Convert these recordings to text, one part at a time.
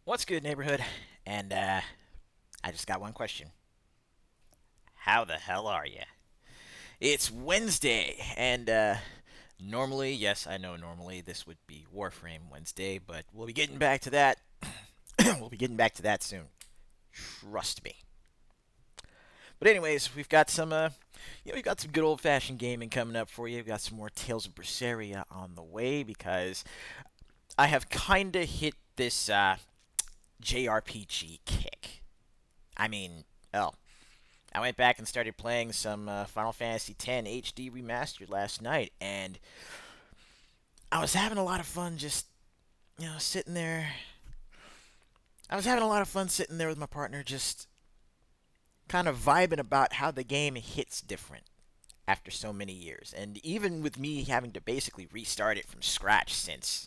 What's good, neighborhood? And I just got one question. How the hell are you? It's Wednesday, and normally, yes, I know normally this would be Warframe Wednesday, but we'll be getting back to that. We'll be getting back to that soon. Trust me. But anyways, we've got some good old-fashioned gaming coming up for you. We've got some more Tales of Berseria on the way because I have kinda hit this JRPG kick. I mean, hell, I went back and started playing some Final Fantasy X HD Remastered last night, and I was having a lot of fun just, sitting there. I was having a lot of fun sitting there with my partner, just kind of vibing about how the game hits different after so many years. And even with me having to basically restart it from scratch since,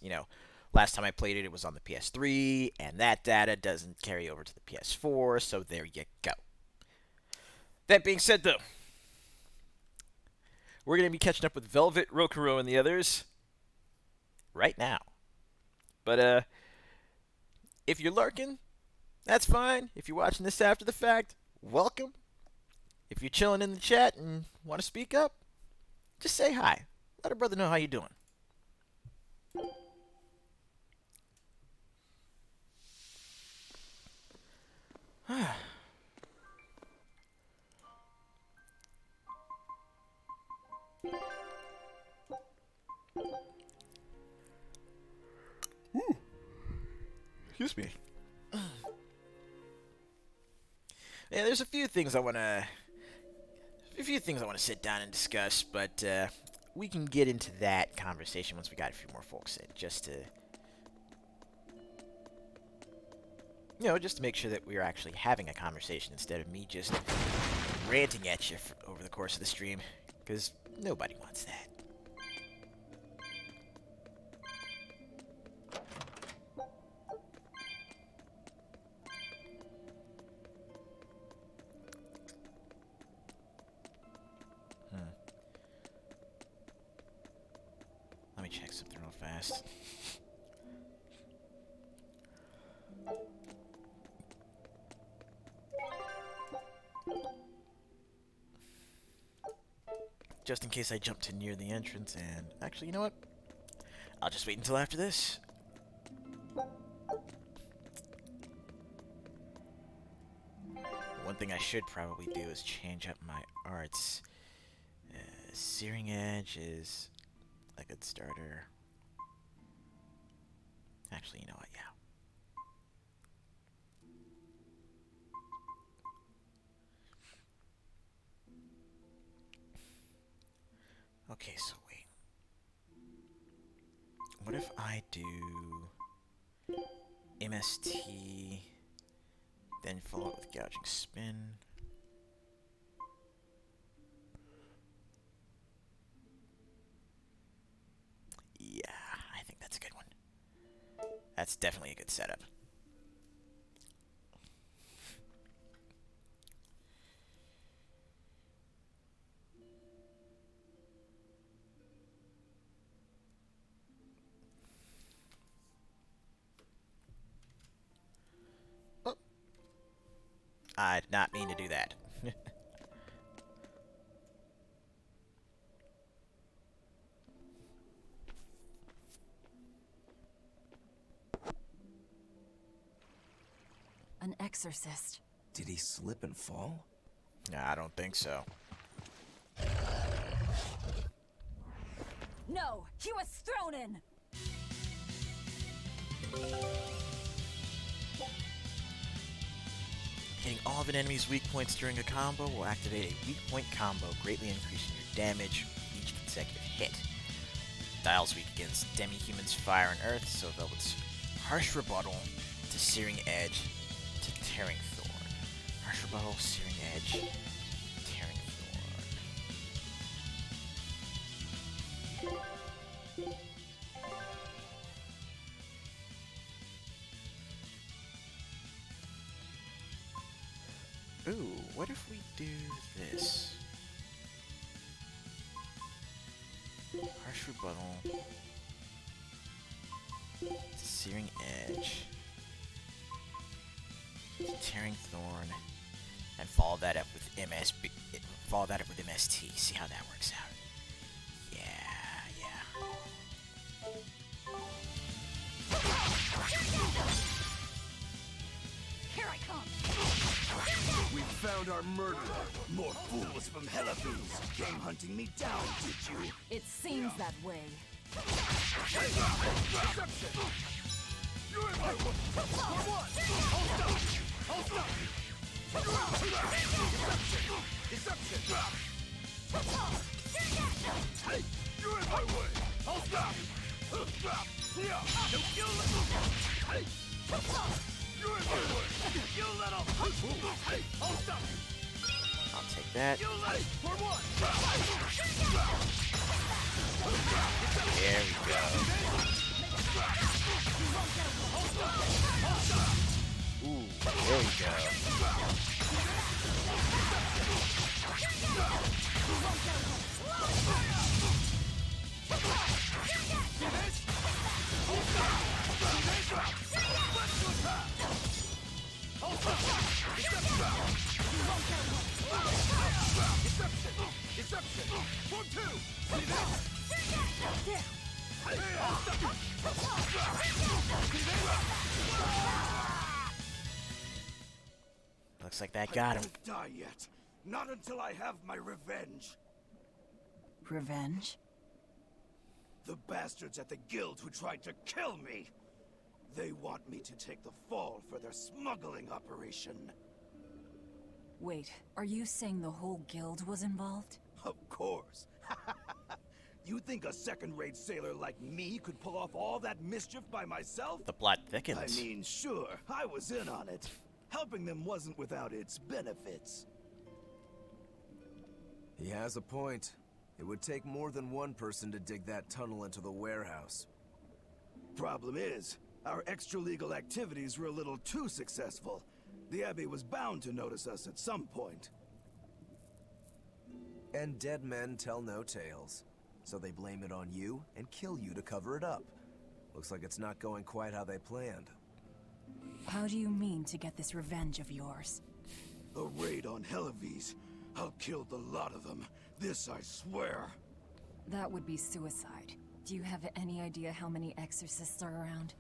last time I played it, it was on the PS3, and that data doesn't carry over to the PS4, so there you go. That being said, though, we're going to be catching up with Velvet, Rokuro, and the others right now. But if you're lurking, that's fine. If you're watching this after the fact, welcome. If you're chilling in the chat and want to speak up, just say hi. Let a brother know how you doing. Excuse me. Yeah, there's a few things I want to sit down and discuss, but we can get into that conversation once we got a few more folks in, just to make sure that we're actually having a conversation instead of me just ranting at you over the course of the stream, because nobody wants that. Hmm. Let me check something real fast. Just in case I jump to near the entrance, and actually, you know what? I'll just wait until after this. One thing I should probably do is change up my arts. Searing Edge is a good starter. Actually, you know what? Yeah. Okay, so wait. What if I do MST, then follow it with Gouging Spin? Yeah, I think that's a good one. That's definitely a good setup. Oh, I did not mean to do that. An exorcist. Did he slip and fall? Nah, I don't think so. No, he was thrown in! Hitting all of an enemy's weak points during a combo will activate a weak point combo, greatly increasing your damage with each consecutive hit. Dial's weak against demi-humans, fire, and earth, so Velvet's harsh rebuttal to Searing Edge to Tearing Thorn. Harsh rebuttal, Searing Edge, Tearing Thorn. Ooh, what if we do this? Harsh rebuttal to Searing Edge. Tearing Thorn, and follow that up with MSB. Follow that up with MST. See how that works out. Yeah, yeah. Here I come. We found our murderer. More fools from Hellaboo's came hunting me down, did you? It seems that way. Hey, you're in my way. I'll stop. Yeah, hey, you're in my way. You little. Hey, I'll stop. I'll take that. You little. For what? There we go. Ooh, there we go. Looks like that got him. Don't die yet. Not until I have my revenge. Revenge? The bastards at the guild who tried to kill me. They want me to take the fall for their smuggling operation. Wait, are you saying the whole guild was involved? Of course. You think a second-rate sailor like me could pull off all that mischief by myself? The plot I thickens. mean, sure, I was in on it. Helping them wasn't without its benefits. He has a point. It would take more than one person to dig that tunnel into the warehouse. Problem is, our extra-legal activities were a little too successful. The Abbey was bound to notice us at some point. And dead men tell no tales. So they blame it on you and kill you to cover it up. Looks like it's not going quite how they planned. How do you mean to get this revenge of yours? A raid on Hellaboo's. I'll kill the lot of them. This I swear. That would be suicide. Do you have any idea how many exorcists are around?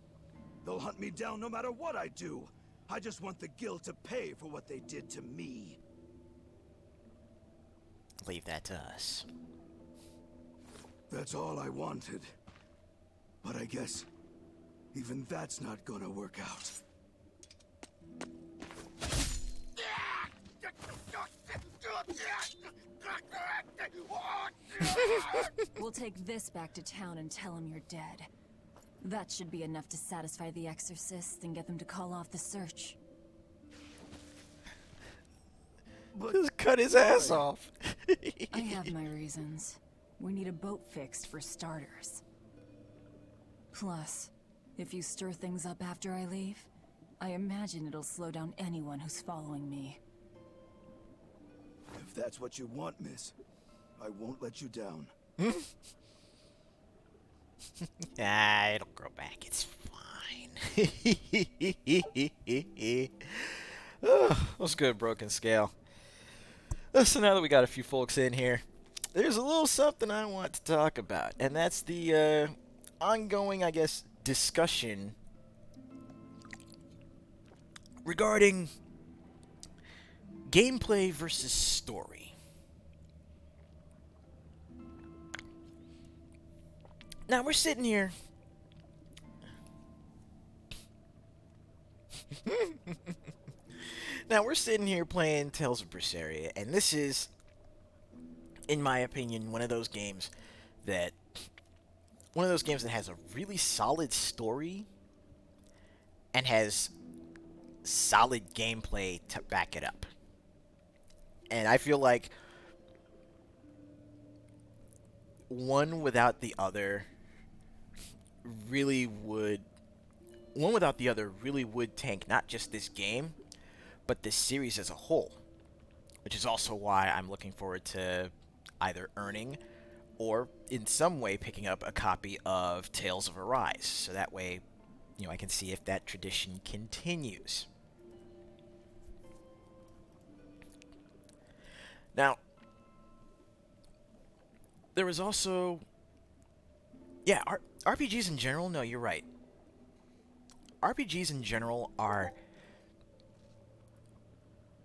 They'll hunt me down no matter what I do. I just want the guild to pay for what they did to me. Leave that to us. That's all I wanted. But I guess even that's not gonna work out. We'll take this back to town and tell him you're dead. That should be enough to satisfy the exorcists and get them to call off the search. Just cut his ass off. I have my reasons. We need a boat fixed for starters. Plus, if you stir things up after I leave, I imagine it'll slow down anyone who's following me. If that's what you want, miss, I won't let you down. Ah, it'll grow back. It's fine. Oh, that was good, Broken Scale. So now that we got a few folks in here, there's a little something I want to talk about, and that's the ongoing, I guess, discussion regarding gameplay versus story. Now we're sitting here. Now we're sitting here playing Tales of Berseria, and this is, in my opinion, one of those games that has a really solid story and has solid gameplay to back it up. And I feel like one without the other really would tank not just this game, but this series as a whole, which is also why I'm looking forward to either earning or in some way picking up a copy of Tales of Arise, so that way, I can see if that tradition continues. Now, there was also, yeah, RPGs in general. No, you're right. RPGs in general are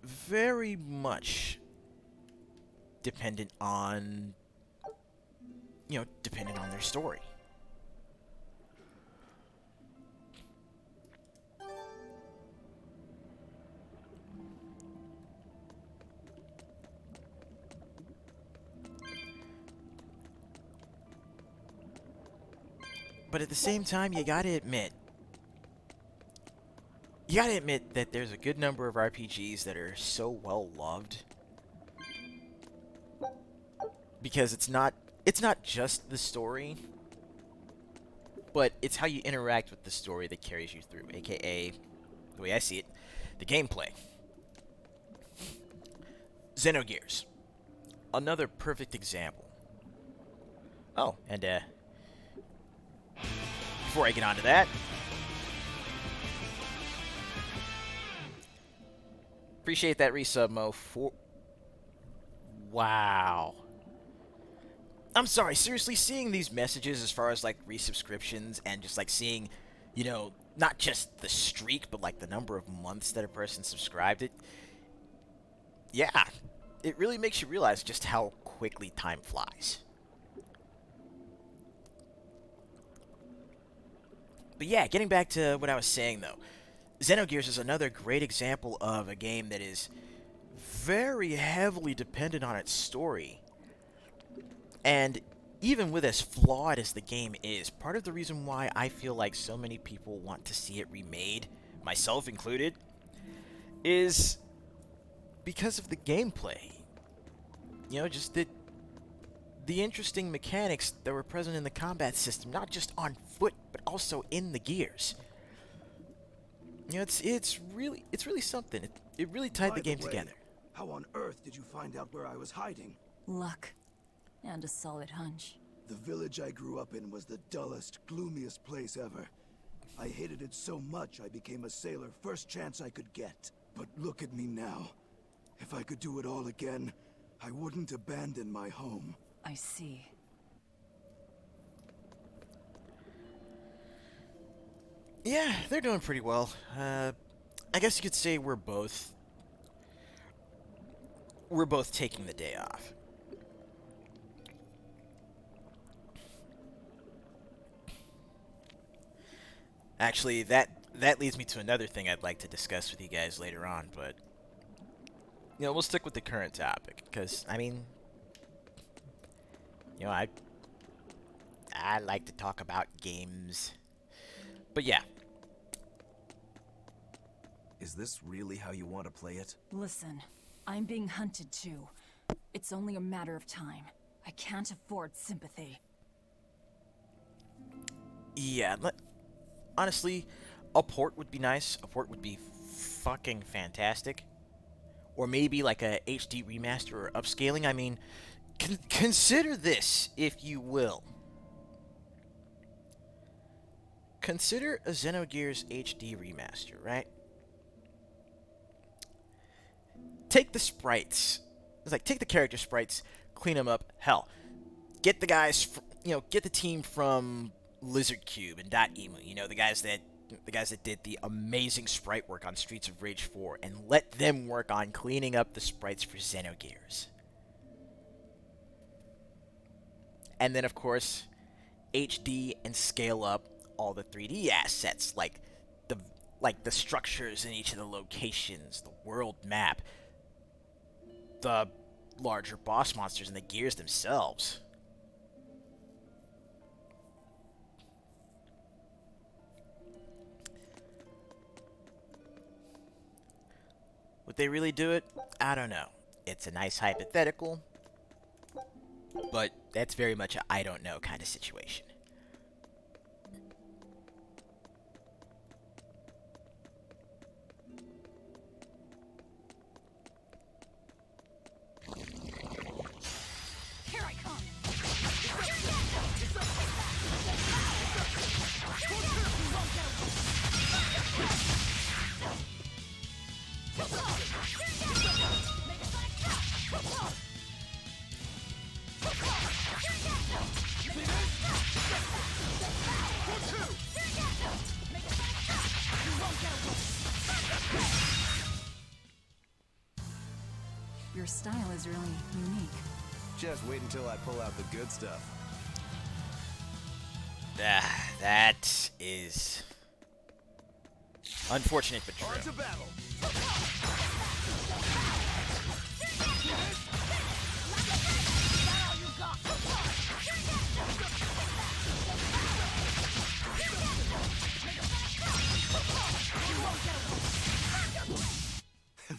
very much dependent on, dependent on their story. But at the same time, you gotta admit that there's a good number of RPGs that are so well loved because it's not just the story, but it's how you interact with the story that carries you through, aka, the way I see it, the gameplay. Xenogears, another perfect example. Oh, and before I get onto that, appreciate that resub, Mo. Wow. I'm sorry, seriously, seeing these messages as far as like resubscriptions and just like seeing, not just the streak, but like the number of months that a person subscribed, yeah, it really makes you realize just how quickly time flies. But yeah, getting back to what I was saying though, Xenogears is another great example of a game that is very heavily dependent on its story. And even with as flawed as the game is, part of the reason why I feel like so many people want to see it remade, myself included, is because of the gameplay. Just the interesting mechanics that were present in the combat system, not just on foot, but also in the gears. It's really something. It really tied the game together. How on earth did you find out where I was hiding? Luck. And a solid hunch. The village I grew up in was the dullest, gloomiest place ever. I hated it so much I became a sailor first chance I could get. But look at me now. If I could do it all again, I wouldn't abandon my home. I see. Yeah, they're doing pretty well. I guess you could say we're both taking the day off. Actually, that leads me to another thing I'd like to discuss with you guys later on, but we'll stick with the current topic because I like to talk about games. But yeah. Is this really how you want to play it? Listen, I'm being hunted too. It's only a matter of time. I can't afford sympathy. Yeah, honestly, a port would be nice. A port would be fucking fantastic. Or maybe like a HD remaster or upscaling. I mean, consider this, if you will. Consider a Xenogears HD remaster, right? Take the sprites. It's like, take the character sprites, clean them up. Hell, get the guys, get the team from Lizard Cube and .emu. The guys that did the amazing sprite work on Streets of Rage 4, and let them work on cleaning up the sprites for Xenogears. And then, of course, HD and scale up all the 3D assets, like the structures in each of the locations, the world map, the larger boss monsters, and the gears themselves. Would they really do it? I don't know. It's a nice hypothetical, but that's very much a I don't know kind of situation. Here I come! Your style is really unique. Just wait until I pull out the good stuff. That is unfortunate but On true. to battle.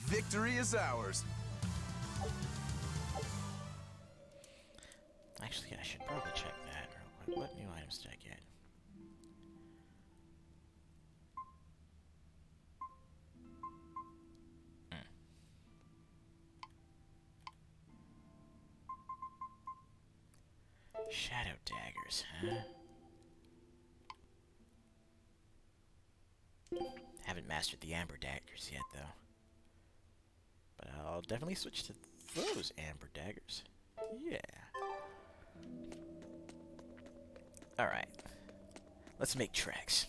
Victory is ours. Actually, I should probably check that real quick. What new items did I get? Shadow daggers, huh? Haven't mastered the amber daggers yet, though. But I'll definitely switch to those amber daggers. Yeah. Alright. Let's make tracks.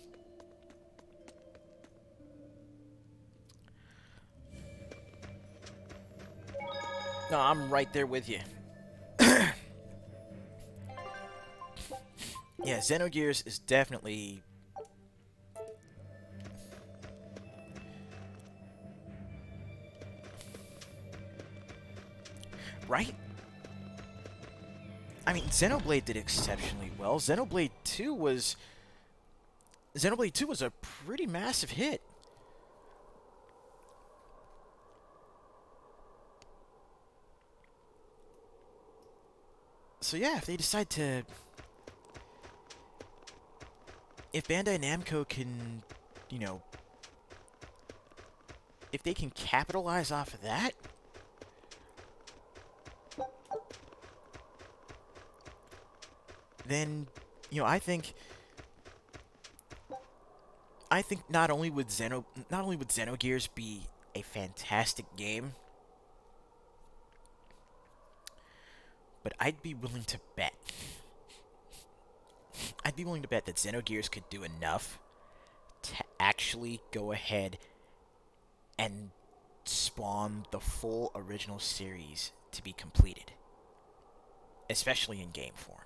No, I'm right there with you. Yeah, Xenogears is definitely... Right? I mean, Xenoblade did exceptionally well. Xenoblade 2 was a pretty massive hit. So yeah, if they decide to... If Bandai Namco can, you know... If they can capitalize off of that... Then, you know, I think not only would Xenogears be a fantastic game, but I'd be willing to bet that Xenogears could do enough to actually go ahead and spawn the full original series to be completed, especially in game form.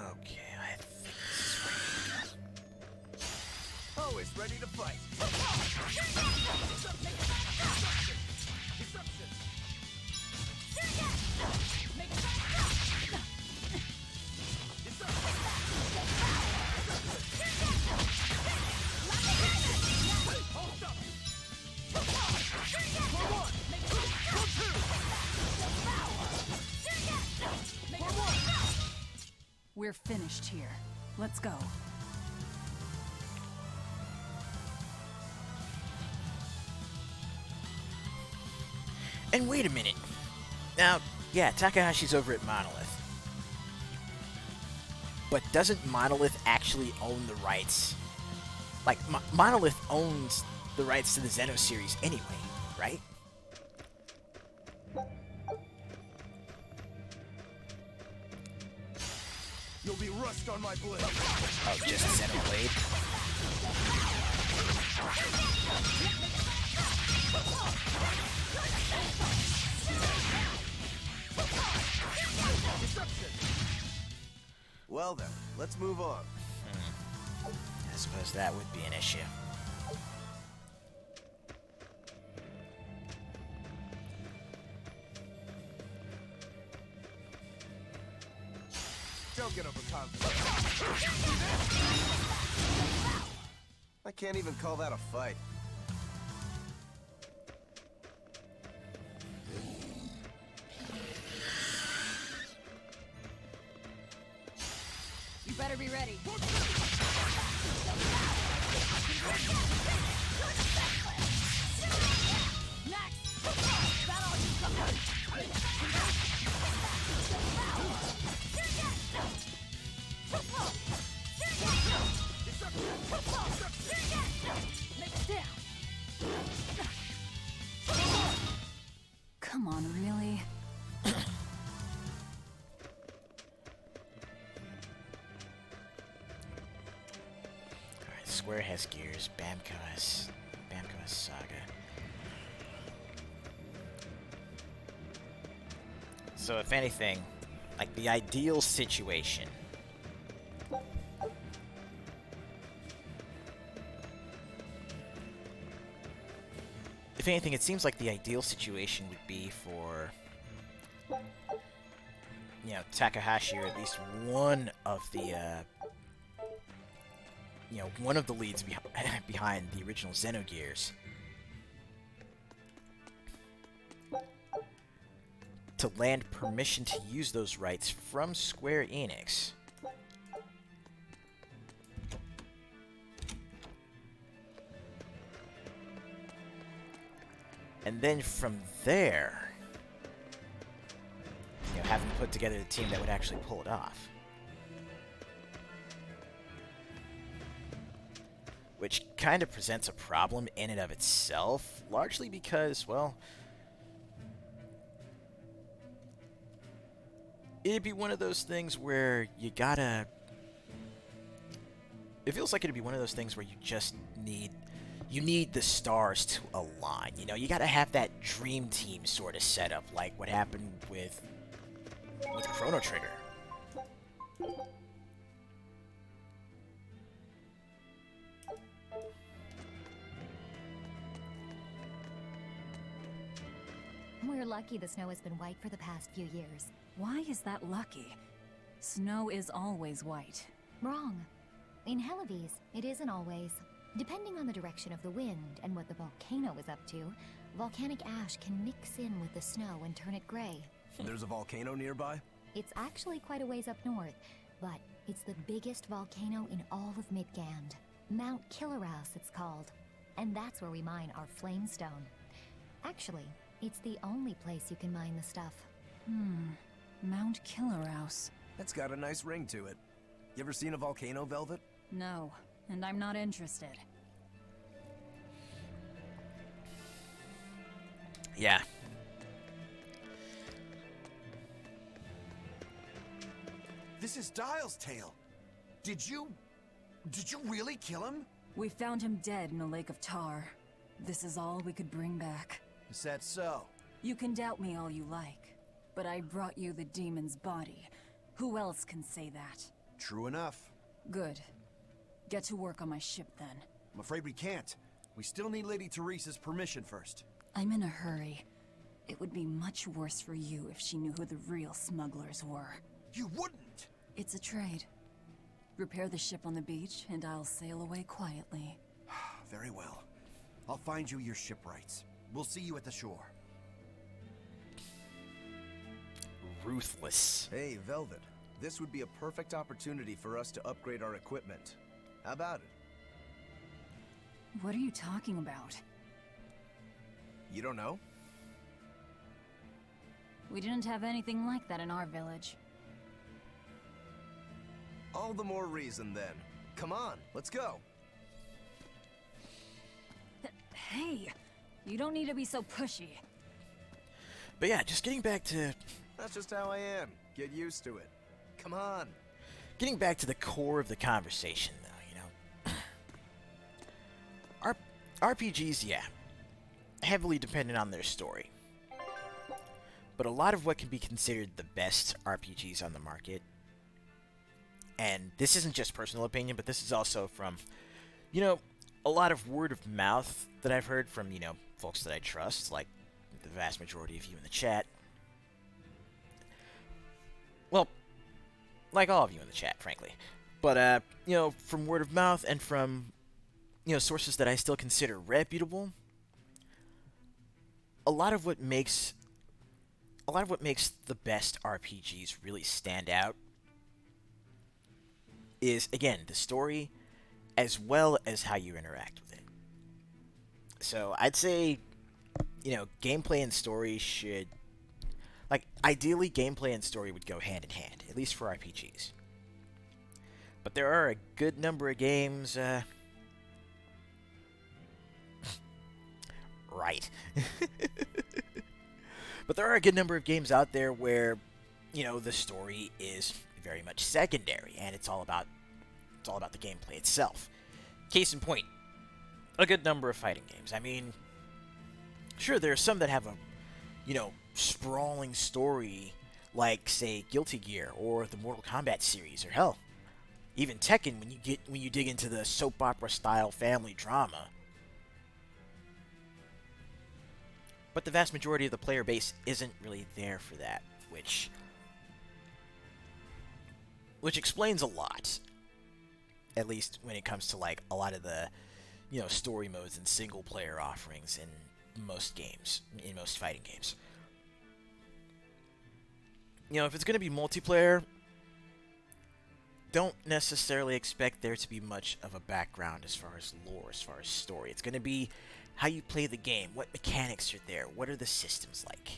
Okay, I think this is right. Always ready to fight. We're finished here. Let's go. And wait a minute. Now, yeah, Takahashi's over at Monolith. But doesn't Monolith actually own the rights? Like, Monolith owns the rights to the Xeno series anyway, right? You'll be rust on my blade. Oh, just Xenoblade? Well then, let's move on. I suppose that would be an issue. Don't get overconfident. I can't even call that a fight. You better be ready. Come on, really? Alright, Square has Gears, Bamco has Saga. So if anything, like the ideal situation. If anything, it seems like the ideal situation would be for, you know, Takahashi, or at least one of the, one of the leads behind the original Xenogears, to land permission to use those rights from Square Enix. And then from there, having put together the team that would actually pull it off. Which kind of presents a problem in and of itself, largely because, well, it'd be one of those things where you gotta... It feels like it'd be one of those things where you just need... You need the stars to align. You know, you gotta have that dream team sort of set up, like what happened with Chrono Trigger. We're lucky the snow has been white for the past few years. Why is that lucky? Snow is always white. Wrong. In Helives, it isn't always. Depending on the direction of the wind and what the volcano is up to, volcanic ash can mix in with the snow and turn it gray. There's a volcano nearby? It's actually quite a ways up north, but it's the biggest volcano in all of Midgand. Mount Killeraus, it's called. And that's where we mine our flamestone. Actually, it's the only place you can mine the stuff. Mount Killeraus. That's got a nice ring to it. You ever seen a volcano, Velvet? No, and I'm not interested. Yeah. This is Dial's tale. Did you really kill him? We found him dead in a lake of tar. This is all we could bring back. Is that so? You can doubt me all you like, but I brought you the demon's body. Who else can say that? True enough. Good. Get to work on my ship then. I'm afraid we can't. We still need Lady Teresa's permission first. I'm in a hurry. It would be much worse for you if she knew who the real smugglers were. You wouldn't! It's a trade. Repair the ship on the beach, and I'll sail away quietly. Very well. I'll find you your shipwrights. We'll see you at the shore. Ruthless. Hey, Velvet. This would be a perfect opportunity for us to upgrade our equipment. How about it? What are you talking about? You don't know? We didn't have anything like that in our village. All the more reason, then. Come on, let's go. Hey, you don't need to be so pushy. But yeah, just getting back to... That's just how I am. Get used to it. Come on. Getting back to the core of the conversation, though, RPGs, yeah, heavily dependent on their story. But a lot of what can be considered the best RPGs on the market, and this isn't just personal opinion, but this is also from, a lot of word of mouth that I've heard from, folks that I trust, like the vast majority of you in the chat. Well, like all of you in the chat, frankly. But, from word of mouth and from, sources that I still consider reputable, a lot of what makes the best RPGs really stand out is, again, the story as well as how you interact with it. So I'd say, gameplay and story should... Like, ideally, gameplay and story would go hand in hand, at least for RPGs. But there are a good number of games. Right. But there are a good number of games out there where, the story is very much secondary, and it's all about the gameplay itself. Case in point, a good number of fighting games. I mean, sure, there are some that have a, sprawling story, like say Guilty Gear or the Mortal Kombat series, or hell, even Tekken when you dig into the soap opera style family drama. But the vast majority of the player base isn't really there for that, which explains a lot. At least when it comes to like a lot of the, story modes and single player offerings in most games, in most fighting games. If it's going to be multiplayer, don't necessarily expect there to be much of a background as far as lore, as far as story. It's going to be how you play the game, what mechanics are there, what are the systems like.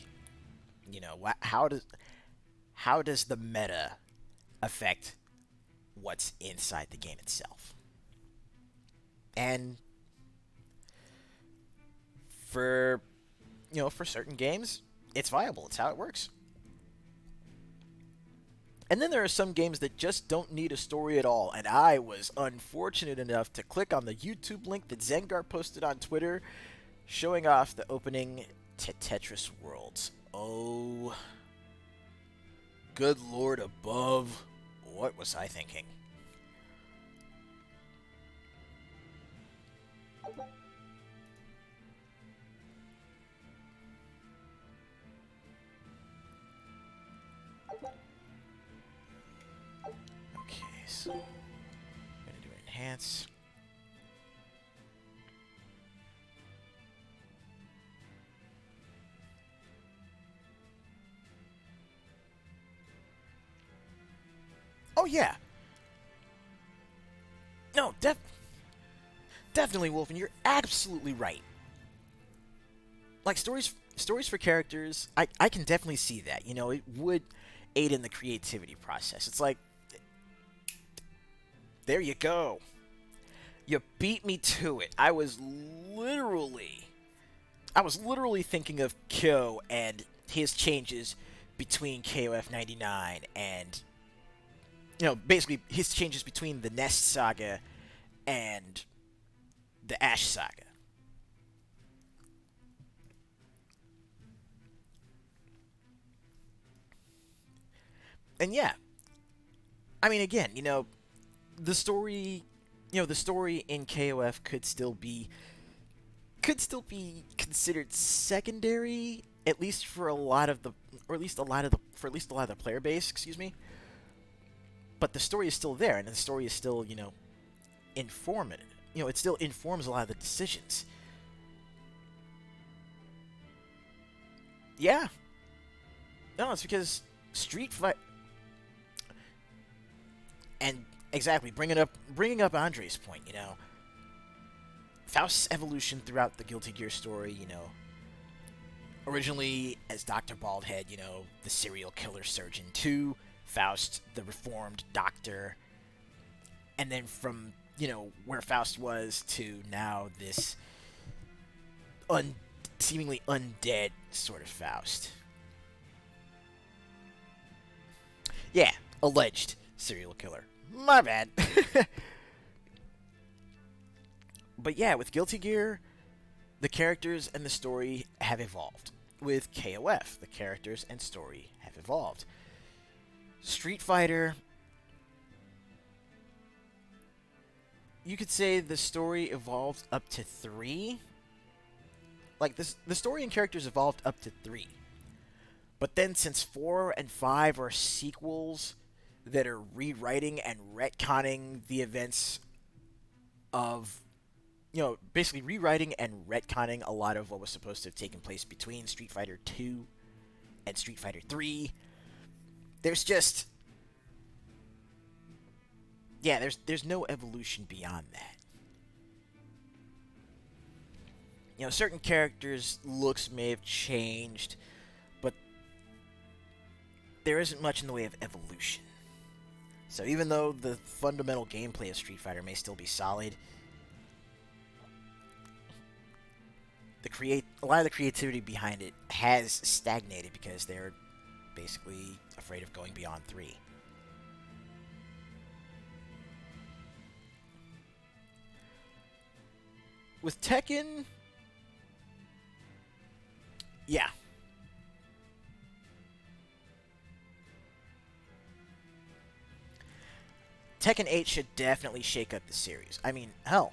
How does the meta affect what's inside the game itself? And for for certain games, it's viable. It's how it works. And then there are some games that just don't need a story at all. And I was unfortunate enough to click on the YouTube link that Zengar posted on Twitter showing off the opening to Tetris Worlds. Oh, good lord above. What was I thinking? Okay, so I'm gonna do enhance. Oh yeah. No, definitely, Wolfen. You're absolutely right. Like stories for characters, I can definitely see that. It would aid in the creativity process. It's like, there you go. You beat me to it. I was literally thinking of Kyo and his changes between KOF 99 and basically his changes between the Nest Saga and the Ash Saga. And yeah, I mean, again, the story, the story in KOF could still be considered secondary, at least for a lot of the, or at least a lot of the player base. Excuse me. But the story is still there, and the story is still, informative. It still informs a lot of the decisions. Yeah. No, it's because Street Fight, and exactly bringing up Andre's point. Faust's evolution throughout the Guilty Gear story. Originally as Dr. Baldhead, the serial killer surgeon, to Faust, the reformed doctor, and then from where Faust was to now this seemingly undead sort of Faust. Yeah, alleged serial killer. My bad. But yeah, with Guilty Gear, the characters and the story have evolved. With KOF, the characters and story have evolved. Street Fighter, you could say the story evolved up to 3. Like, the story and characters evolved up to 3. But then since 4 and 5 are sequels that are rewriting and retconning the events of, basically rewriting and retconning a lot of what was supposed to have taken place between Street Fighter 2 and Street Fighter 3. There's just, yeah, there's no evolution beyond that. Certain characters' looks may have changed, but there isn't much in the way of evolution. So even though the fundamental gameplay of Street Fighter may still be solid, a lot of the creativity behind it has stagnated because they're basically afraid of going beyond 3. With Tekken, yeah. Tekken 8 should definitely shake up the series. I mean, hell,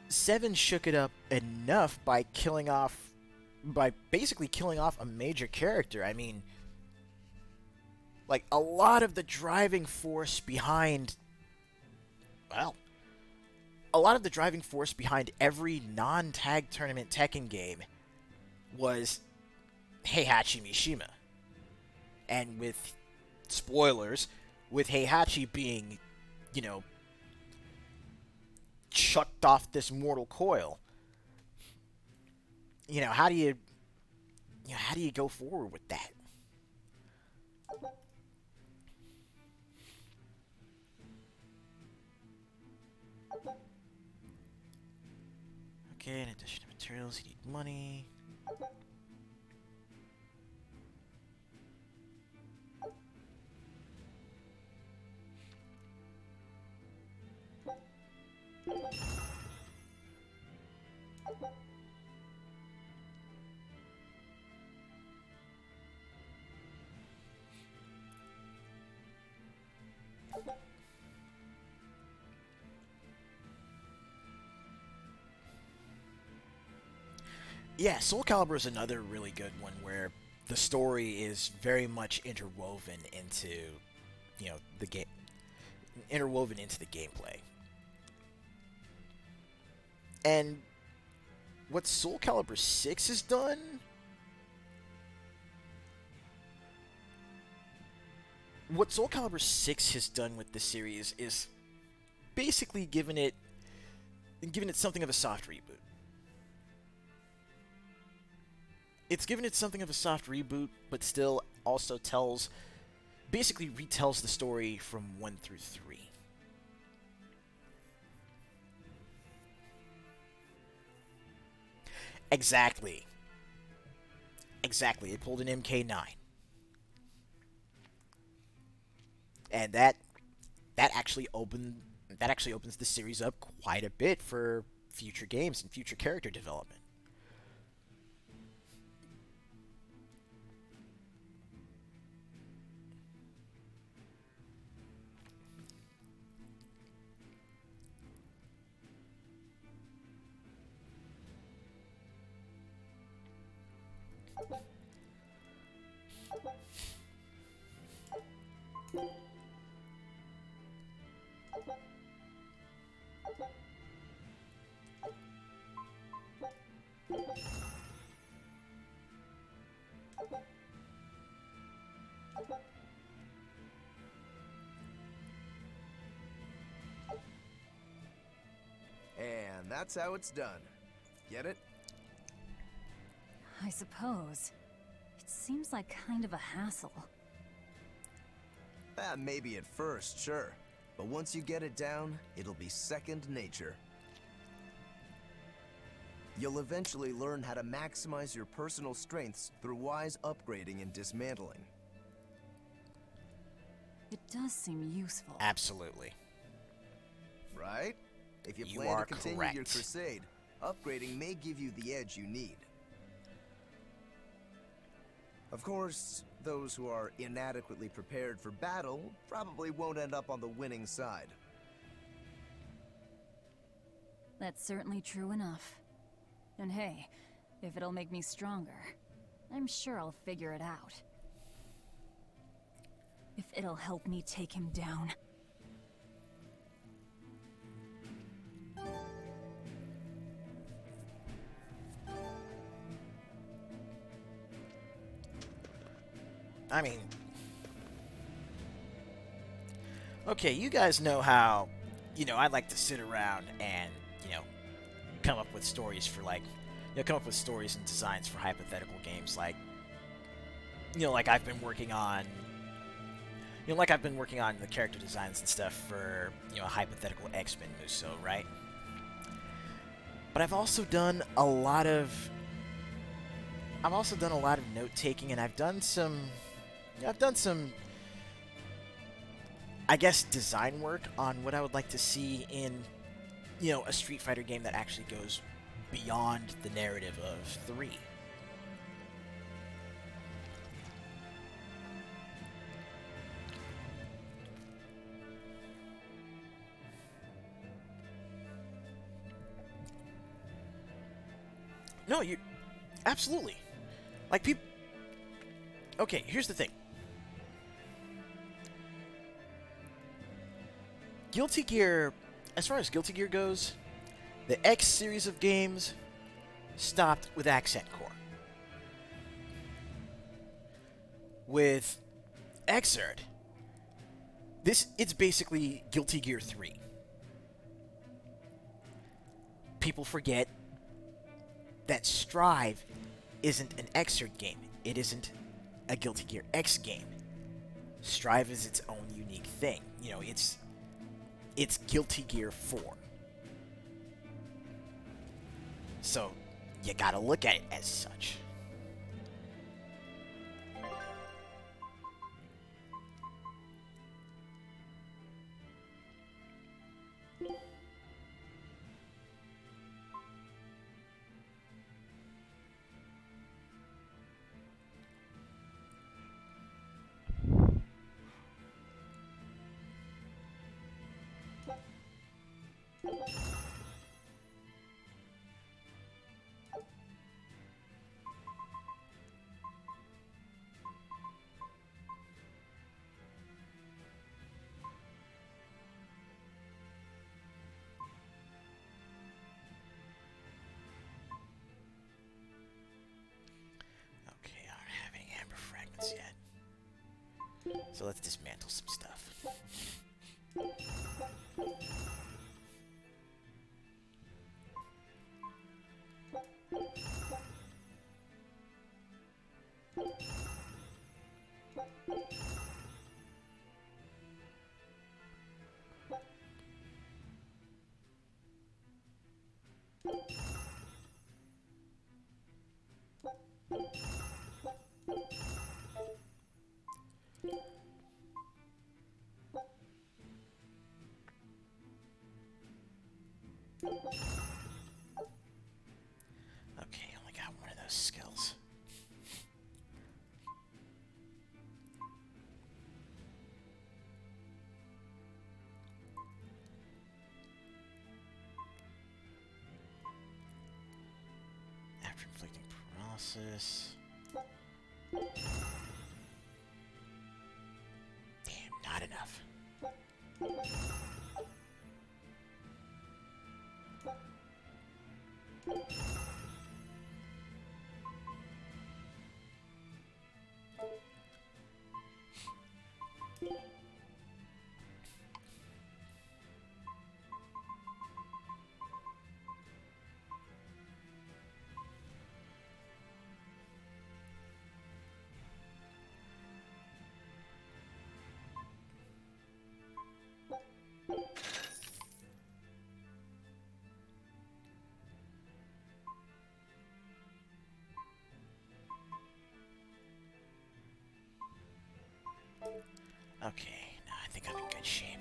7 shook it up enough by basically killing off a major character. I mean, like, a lot of the driving force behind, well, a lot of the driving force behind every non-tag tournament Tekken game was Heihachi Mishima. And with spoilers, with Heihachi being, you know, chucked off this mortal coil, how do you go forward with that? Okay, in addition to materials, you need money. Yeah, Soul Calibur is another really good one where the story is very much interwoven into, the game, interwoven into the gameplay. And what Soul Calibur 6 has done, what Soul Calibur 6 has done with the series is basically given it something of a soft reboot. It's given it something of a soft reboot, but still also basically retells the story from 1 through 3. Exactly. It pulled an MK9. And that actually opens the series up quite a bit for future games and future character development. And that's how it's done. Get it? I suppose. It seems like kind of a hassle. Maybe at first, sure. But once you get it down, it'll be second nature. You'll eventually learn how to maximize your personal strengths through wise upgrading and dismantling. It does seem useful. Absolutely. Right? If you You plan are to continue correct. your crusade, upgrading may give you the edge you need. Of course, those who are inadequately prepared for battle probably won't end up on the winning side. That's certainly true enough. And hey, if it'll make me stronger, I'm sure I'll figure it out. If it'll help me take him down. I mean, okay, you guys know how, I like to sit around and, come up with stories for, come up with stories and designs for hypothetical games, like, like I've been working on, like I've been working on the character designs and stuff for, a hypothetical X-Men Muso, right? But I've also done a lot of note taking, and I've done some, I guess, design work on what I would like to see in, a Street Fighter game that actually goes beyond the narrative of 3. No, you absolutely. Like people. Okay, here's the thing. Guilty Gear, as far as Guilty Gear goes, the X series of games stopped with Accent Core. With Xrd, it's basically Guilty Gear 3. People forget that Strive isn't an Xrd game. It isn't a Guilty Gear X game. Strive is its own unique thing. It's Guilty Gear 4. So, you gotta look at it as such. Okay, I don't have any amber fragments yet. So let's dismantle some stuff. Okay, only got one of those skills. After inflicting paralysis. Damn, not enough. Okay, now I think I'm in good shape.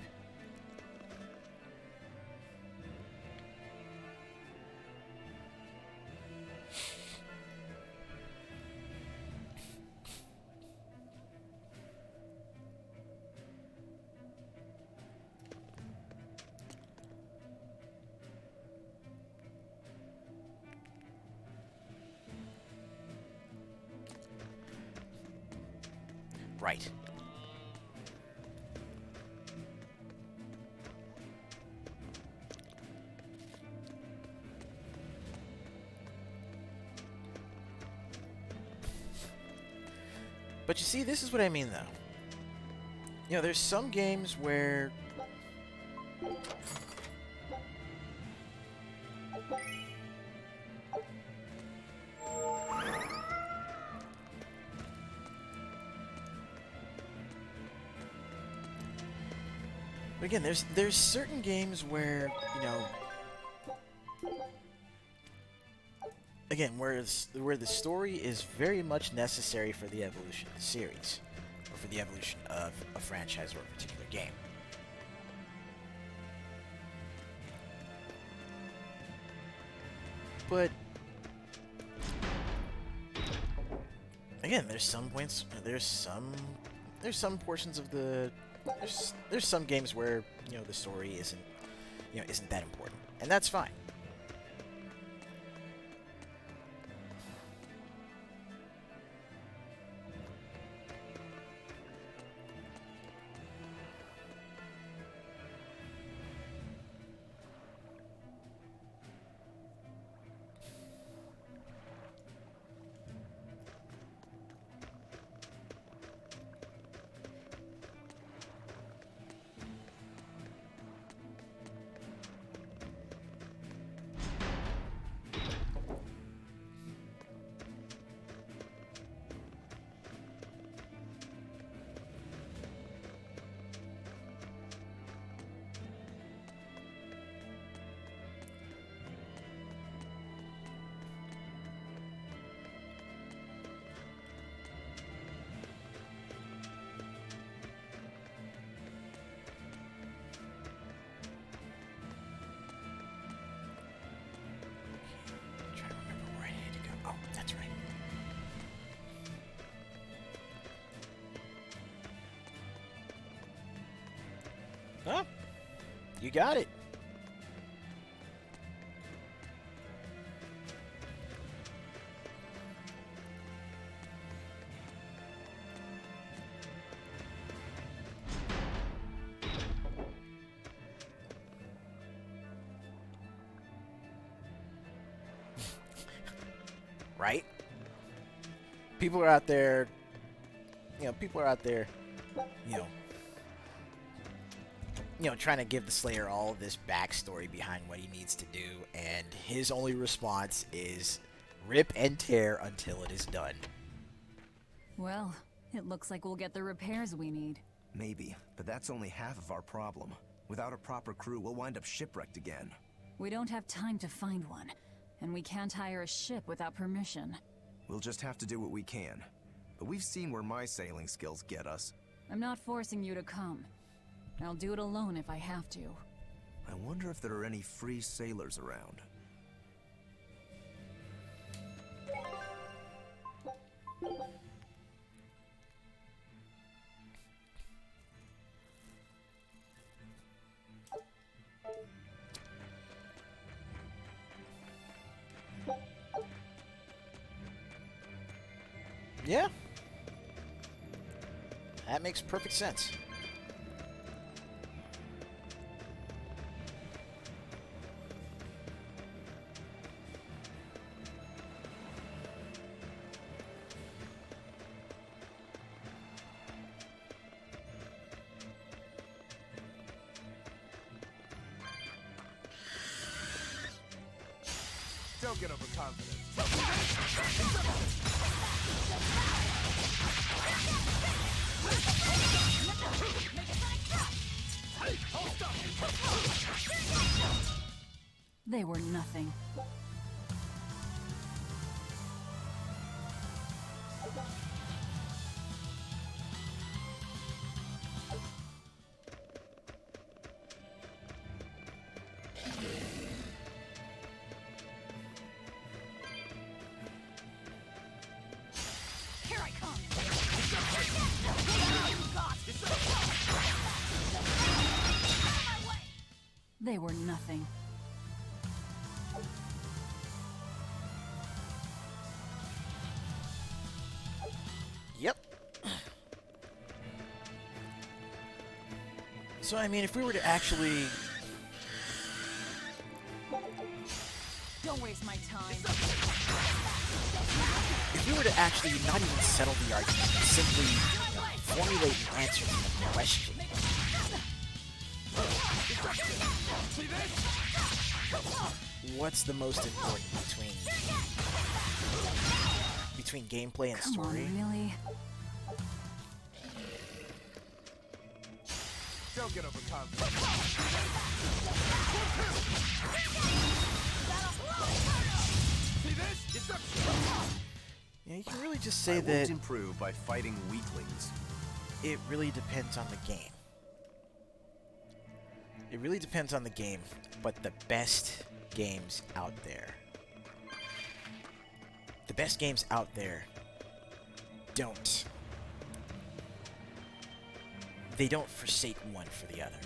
Right. But you see, this is what I mean, though. There's some games where again, there's certain games where, you know, again, where the story is very much necessary for the evolution of the series, or for the evolution of a franchise or a particular game. But again, there's some portions of the there's some games where, you know, the story isn't that important, and that's fine. I'm trying to remember where I need to go. Oh, that's right. Huh? You got it. Right? People are out there, people are out there, you know, trying to give the Slayer all of this backstory behind what he needs to do, and his only response is rip and tear until it is done. Well, it looks like we'll get the repairs we need. Maybe, but that's only half of our problem. Without a proper crew, we'll wind up shipwrecked again. We don't have time to find one, and we can't hire a ship without permission. We'll just have to do what we can. But we've seen where my sailing skills get us. I'm not forcing you to come. I'll do it alone if I have to. I wonder if there are any free sailors around. Yeah. That makes perfect sense. Don't get overconfident. They were nothing. Here I come! They were nothing. Yep. So, I mean, if we were to actually... Don't waste my time. If we were to actually not even settle the argument, simply formulate an answer to the question. What's the most important between gameplay and Come story? on, really? Don't get overconfident. See this? Deception! Yeah, you can really just I say won't that improve by fighting weaklings. it really depends on the game. It really depends on the game, but the best games out there. The best games out there don't. They don't forsake one for the other.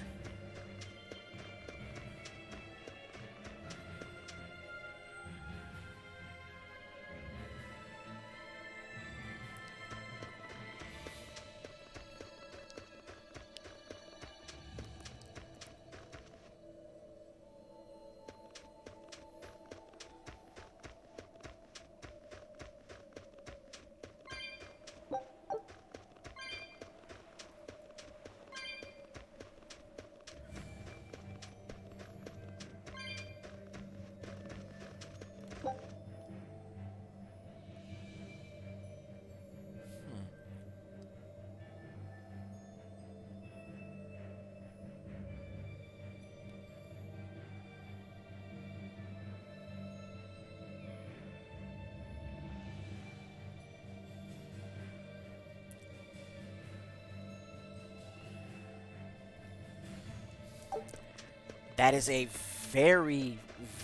That is a very,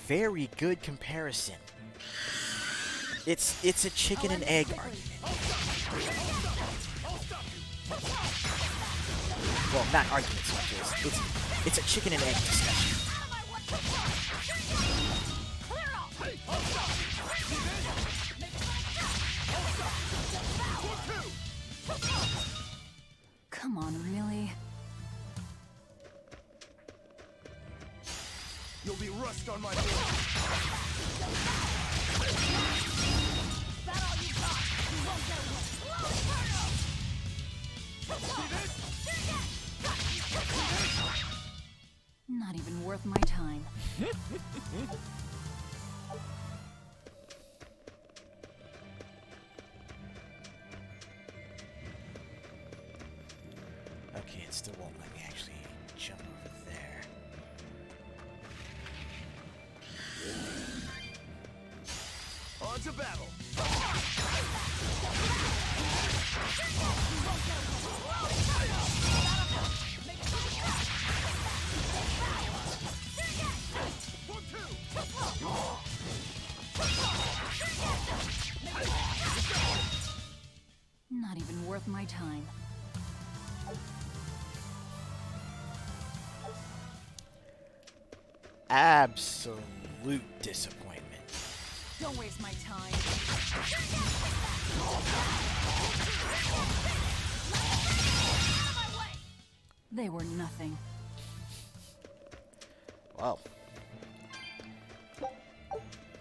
very good comparison. It's a chicken and egg argument. Well, not argument so much as it's a chicken and egg discussion. Come on, really? You'll be rust on my board. Not even worth my time. Okay, it still won't let me actually jump over there. On to battle. Not even worth my time. Absolute disappointment. Don't waste my time. They were nothing. Well,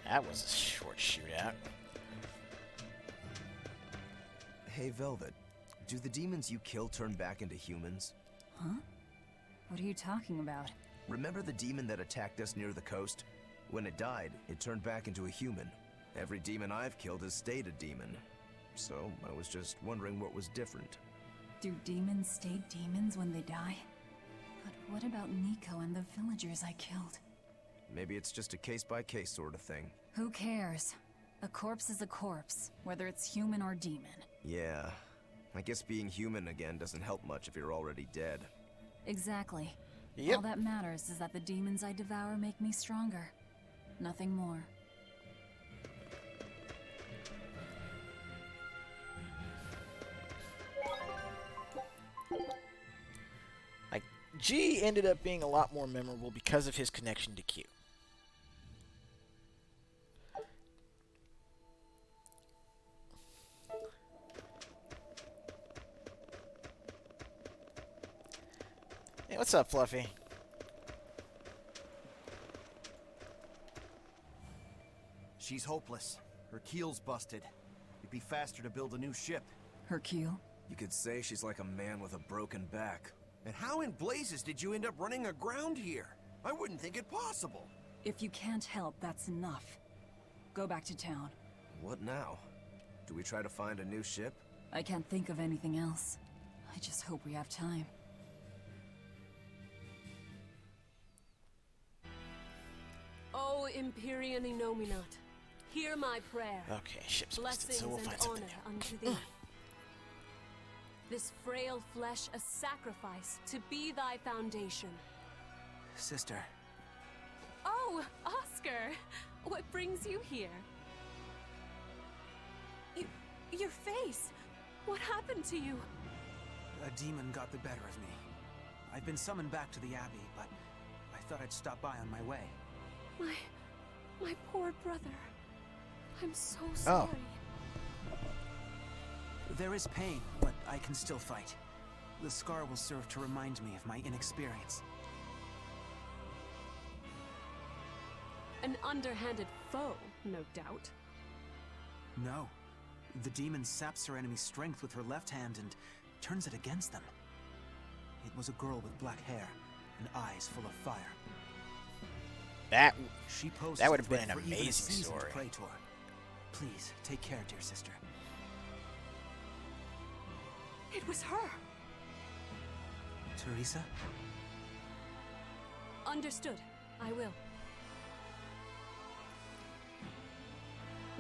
that was a short shootout. Hey, Velvet. Do the demons you kill turn back into humans? Huh? What are you talking about? Remember the demon that attacked us near the coast? When it died, it turned back into a human. Every demon I've killed has stayed a demon. So, I was just wondering what was different. Do demons stay demons when they die? But what about Nico and the villagers I killed? Maybe it's just a case-by-case sort of thing. Who cares? A corpse is a corpse, whether it's human or demon. Yeah. I guess being human again doesn't help much if you're already dead. Exactly. Yep. All that matters is that the demons I devour make me stronger. Nothing more. Like, G ended up being a lot more memorable because of his connection to Q. Hey, what's up, Fluffy? She's hopeless. Her keel's busted. It'd be faster to build a new ship. Hercule? You could say she's like a man with a broken back. And how in blazes did you end up running aground here? I wouldn't think it possible. If you can't help, that's enough. Go back to town. What now? Do we try to find a new ship? I can't think of anything else. I just hope we have time. Empyrean Inominat, hear my prayer. Okay, ship's busted, Blessings so we'll and find something honor new. unto thee. This frail flesh a sacrifice to be thy foundation. Sister, Oh, Oscar! What brings you here? Your face! What happened to you? a demon got the better of me. I've been summoned back to the Abbey, but I thought I'd stop by on my way. My poor brother. I'm so sorry. There is pain, but I can still fight. The scar will serve to remind me of my inexperience. An underhanded foe, no doubt. No. The demon saps her enemy's strength with her left hand and turns it against them. It was a girl with black hair and eyes full of fire. That would have been an for even a amazing seasoned story. praetor. Please, take care, dear sister. It was her! Teresa? Understood. I will.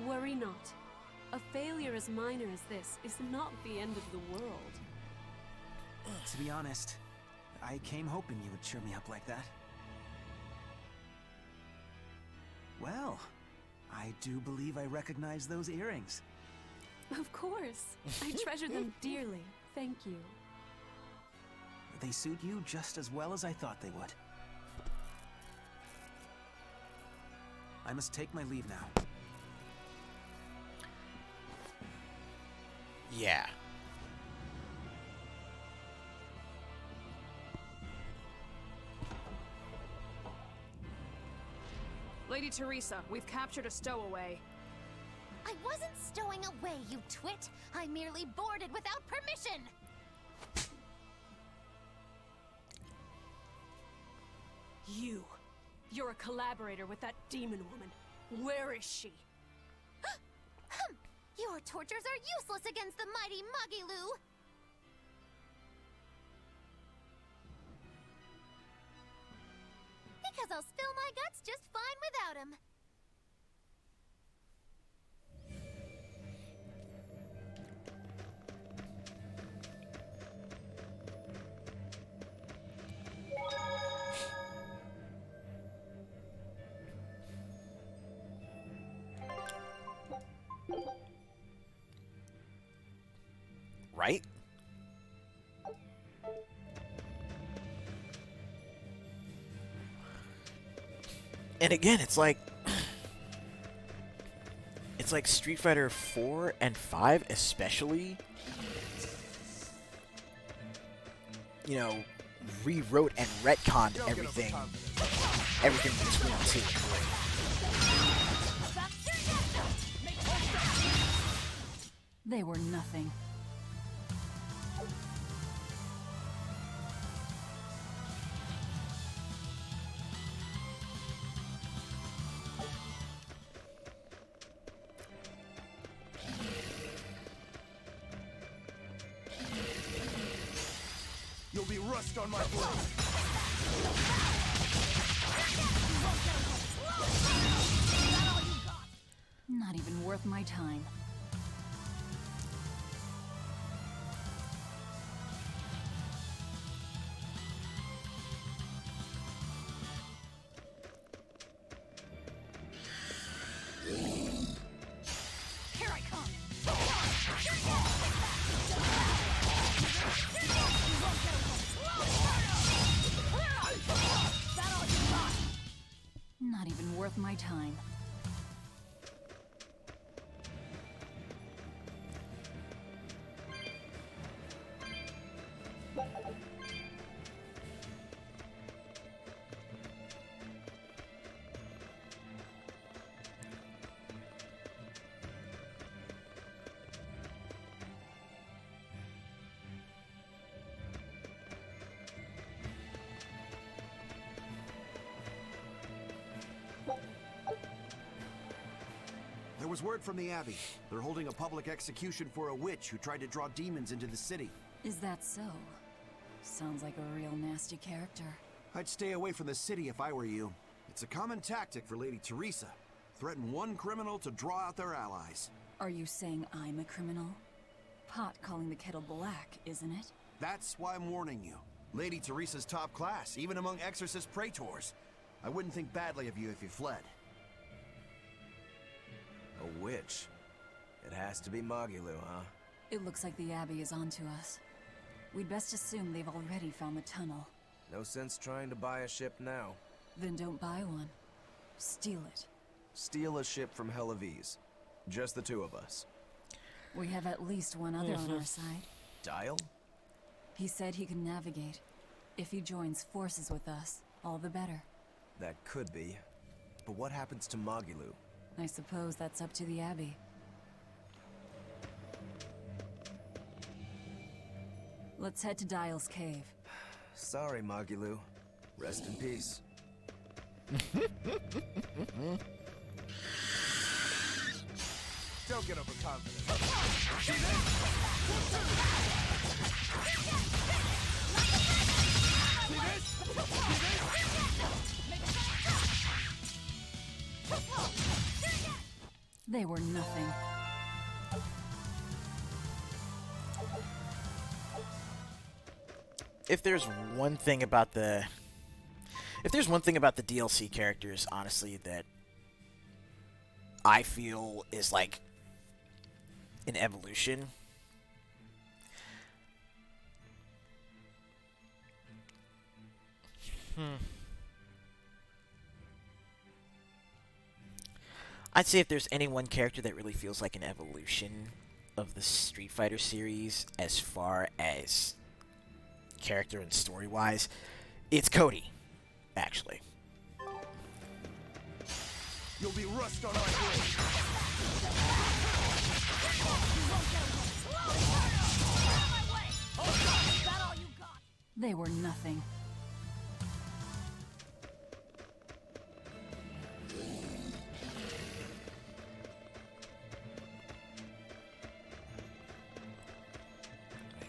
Worry not. A failure as minor as this is not the end of the world. To be honest, I came hoping you would cheer me up like that. Well, I do believe I recognize those earrings. Of course. I treasure them dearly. Thank you. They suit you just as well as I thought they would. I must take my leave now. Yeah. Lady Teresa, we've captured a stowaway. I wasn't stowing away, you twit. I merely boarded without permission. You're a collaborator with that demon woman. Where is she? Your tortures are useless against the mighty Magilu. Because I'll spill my guts just fine without him. Right? And again, it's like Street Fighter 4 and 5 especially, you know, rewrote and retconned everything between the two. They were nothing. You'll be rust on my blade. Not even worth my time. Here I come. Not even worth my time. There was word from the Abbey. They're holding a public execution for a witch who tried to draw demons into the city. Is that so? Sounds like a real nasty character. I'd stay away from the city if I were you. It's a common tactic for Lady Teresa. Threaten one criminal to draw out their allies. Are you saying I'm a criminal? Pot calling the kettle black, isn't it? That's why I'm warning you. Lady Teresa's top class, even among exorcist praetors. I wouldn't think badly of you if you fled. A witch. It has to be Magilu, huh? It looks like the Abbey is onto us. We'd best assume they've already found the tunnel. No sense trying to buy a ship now. Then don't buy one. Steal it. Steal a ship from Helives. Just the two of us. We have at least one other on our side. Dial? He said he can navigate. If he joins forces with us, all the better. That could be. But what happens to Magilu? I suppose that's up to the Abbey. Let's head to Dial's cave. Sorry, Magilu. Rest in peace. Don't get overconfident. They were nothing. If there's one thing about the DLC characters, honestly, that I feel is like an evolution, I'd say if there's any one character that really feels like an evolution of the Street Fighter series as far as character and story-wise, it's Cody, actually. You'll be rust on our blade. They were nothing.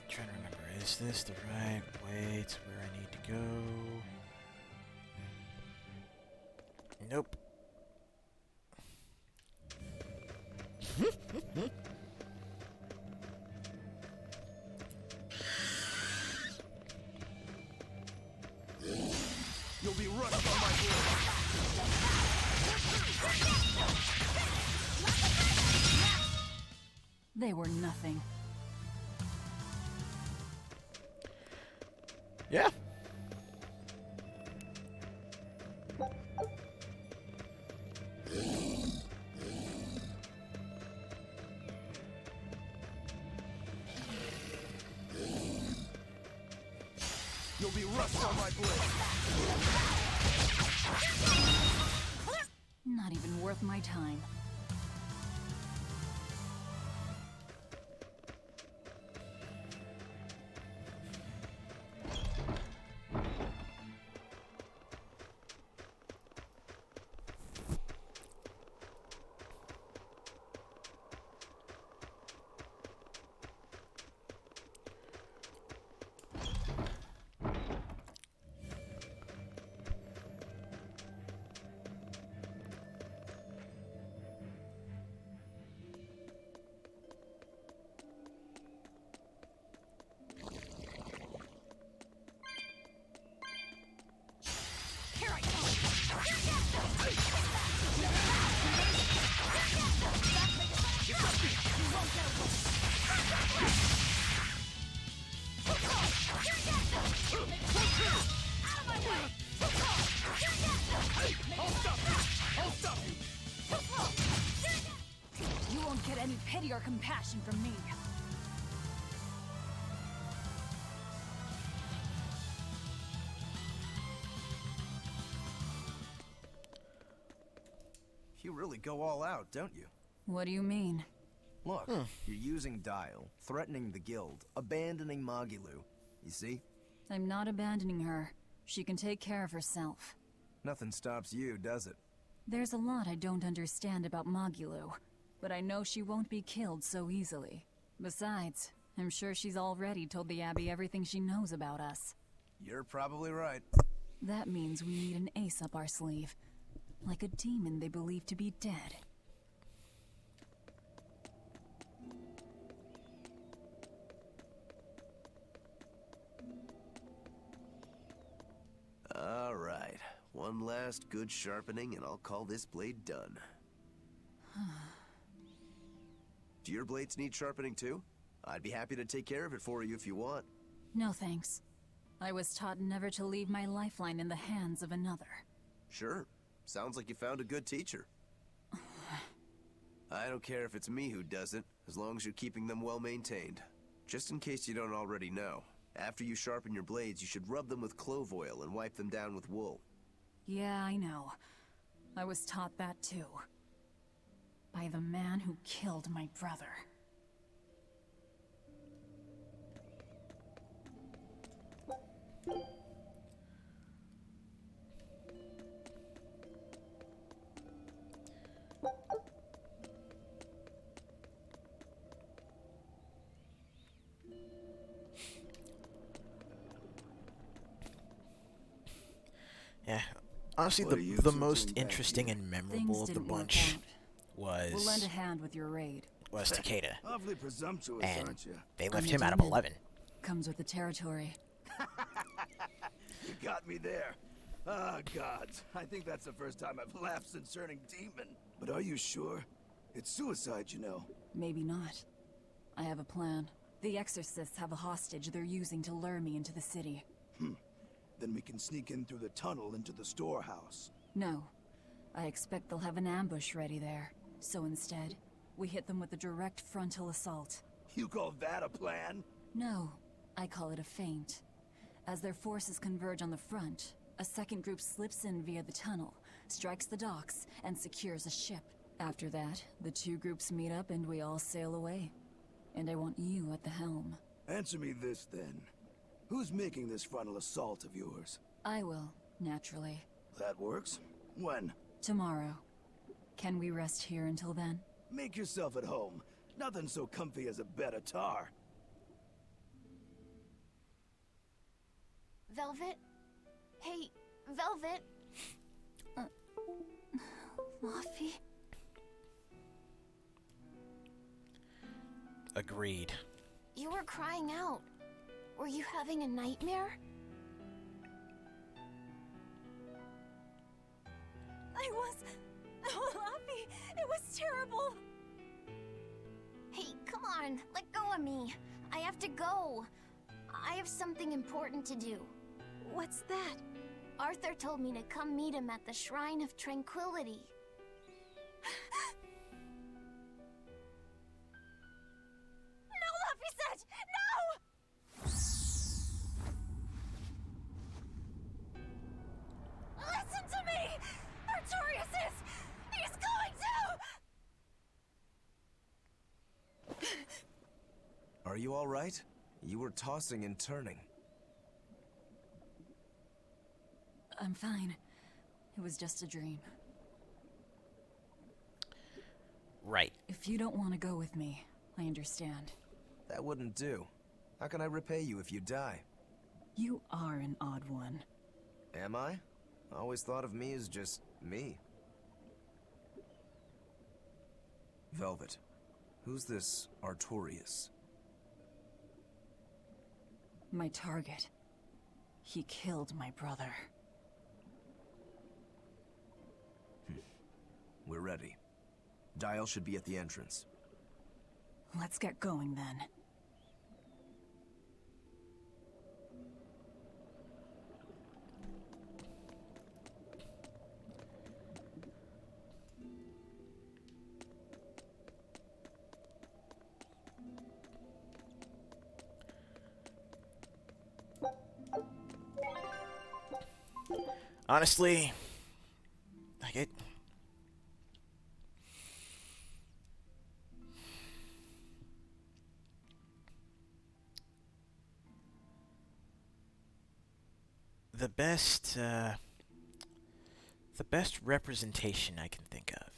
Trying to remember, is this the right way to where I need to go? Nope. You'll be rust on my blade. They were nothing. Yeah. You'll be rust on my blade. Not even worth my time. You won't get any pity or compassion from me. You really go all out, don't you? What do you mean? Look, you're using Dial, threatening the guild, abandoning Magilu. You see? I'm not abandoning her. She can take care of herself. Nothing stops you, does it? There's a lot I don't understand about Magilu, but I know she won't be killed so easily. Besides, I'm sure she's already told the Abbey everything she knows about us. You're probably right. That means we need an ace up our sleeve. Like a demon they believe to be dead. All right. One last good sharpening, and I'll call this blade done. Do your blades need sharpening too? I'd be happy to take care of it for you if you want. No thanks. I was taught never to leave my lifeline in the hands of another. Sure. Sounds like you found a good teacher. I don't care if it's me who does it, as long as you're keeping them well maintained. Just in case you don't already know, after you sharpen your blades, you should rub them with clove oil and wipe them down with wool. Yeah, I know. I was taught that too. By the man who killed my brother. Yeah. Honestly, What are you the two most doing back interesting here? and Things memorable of the didn't work bunch out. was We'll lend a hand with your raid. Takeda, Awfully presumptuous, and aren't you? they left I'm a him out of demon. 11. Comes with the territory. You got me there. Ah, gods. I think that's the first time I've laughed since turning demon. But are you sure? It's suicide, you know. Maybe not. I have a plan. The Exorcists have a hostage they're using to lure me into the city. Then we can sneak in through the tunnel into the storehouse. No. I expect they'll have an ambush ready there. So instead, we hit them with a direct frontal assault. You call that a plan? No, I call it a feint. As their forces converge on the front, a second group slips in via the tunnel, strikes the docks, and secures a ship. After that, the two groups meet up and we all sail away. And I want you at the helm. Answer me this, then. Who's making this frontal assault of yours? I will, naturally. That works. When? Tomorrow. Can we rest here until then? Make yourself at home. Nothing so comfy as a bed of tar. Velvet? Hey, Velvet? Luffy? Agreed. You were crying out. Were you having a nightmare? I was... Oh, Luffy! It was terrible! Hey, come on, let go of me. I have to go. I have something important to do. What's that? Arthur told me to come meet him at the Shrine of Tranquility. No, Luffy said! No! Listen to me! Artorias is... He's going to... Are you all right? You were tossing and turning. I'm fine. It was just a dream. Right. If you don't want to go with me, I understand. That wouldn't do. How can I repay you if you die? You are an odd one. Am I? I always thought of me as just me. Velvet, who's this Artorias? My target. He killed my brother. We're ready. Dial should be at the entrance. Let's get going then. Honestly, like it. The best representation I can think of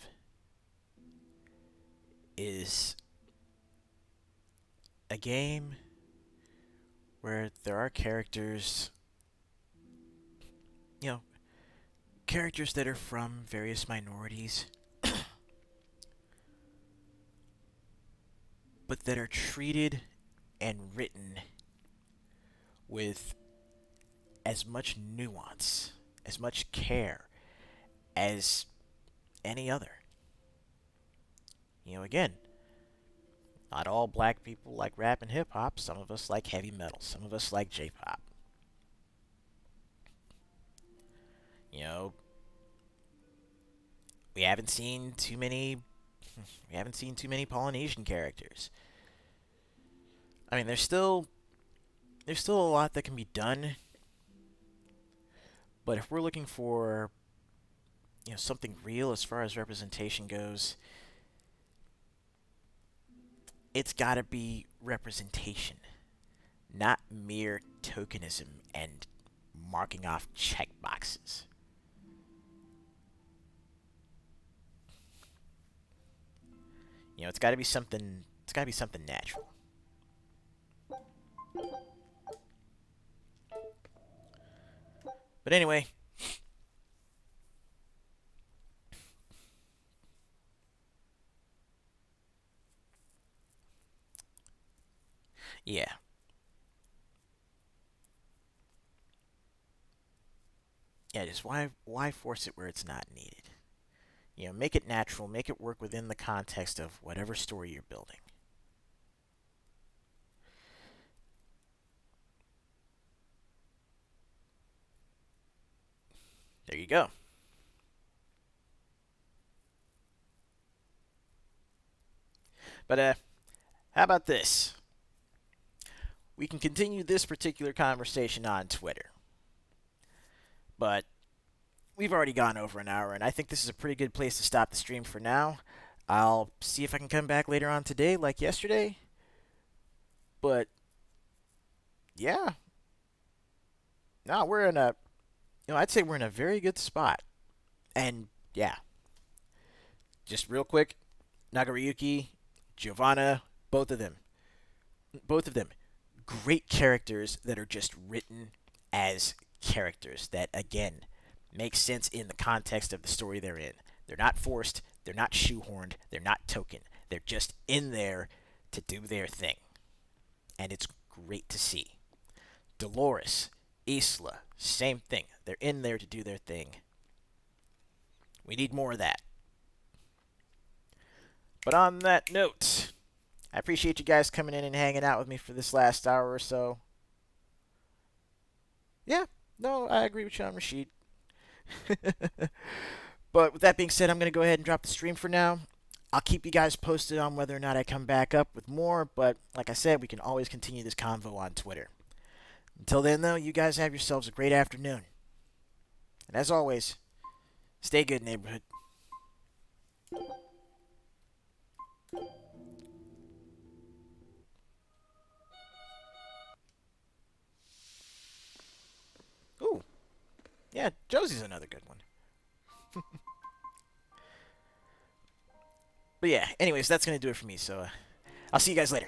is a game where there are characters you know, characters that are from various minorities, but that are treated and written with as much nuance, as much care as any other. Again, not all black people like rap and hip hop. Some of us like heavy metal. Some of us like J-pop. You know, we haven't seen too many we haven't seen too many Polynesian characters. I mean, there's still a lot that can be done, but if we're looking for, something real as far as representation goes, it's got to be representation, not mere tokenism and marking off check boxes. It's got to be something. It's got to be something natural. But anyway, yeah, yeah. Just why force it where it's not needed? Make it natural. Make it work within the context of whatever story you're building. There you go. But how about this? We can continue this particular conversation on Twitter. But we've already gone over an hour, and I think this is a pretty good place to stop the stream for now. I'll see if I can come back later on today, like yesterday. But yeah, no, we're in a, I'd say we're in a very good spot. And yeah, just real quick, Nagariyuki, Giovanna, both of them, great characters that are just written as characters that again make sense in the context of the story they're in. They're not forced, they're not shoehorned, they're not token. They're just in there to do their thing. And it's great to see. Dolores, Isla, same thing. They're in there to do their thing. We need more of that. But on that note, I appreciate you guys coming in and hanging out with me for this last hour or so. Yeah, no, I agree with you on Rashid. But with that being said, I'm going to go ahead and drop the stream for now. I'll keep you guys posted on whether or not I come back up with more, but like I said, we can always continue this convo on Twitter. Until then, though, you guys have yourselves a great afternoon. And as always, stay good, neighborhood. Ooh. Yeah, Josie's another good one. But yeah, anyways, that's going to do it for me. So I'll see you guys later.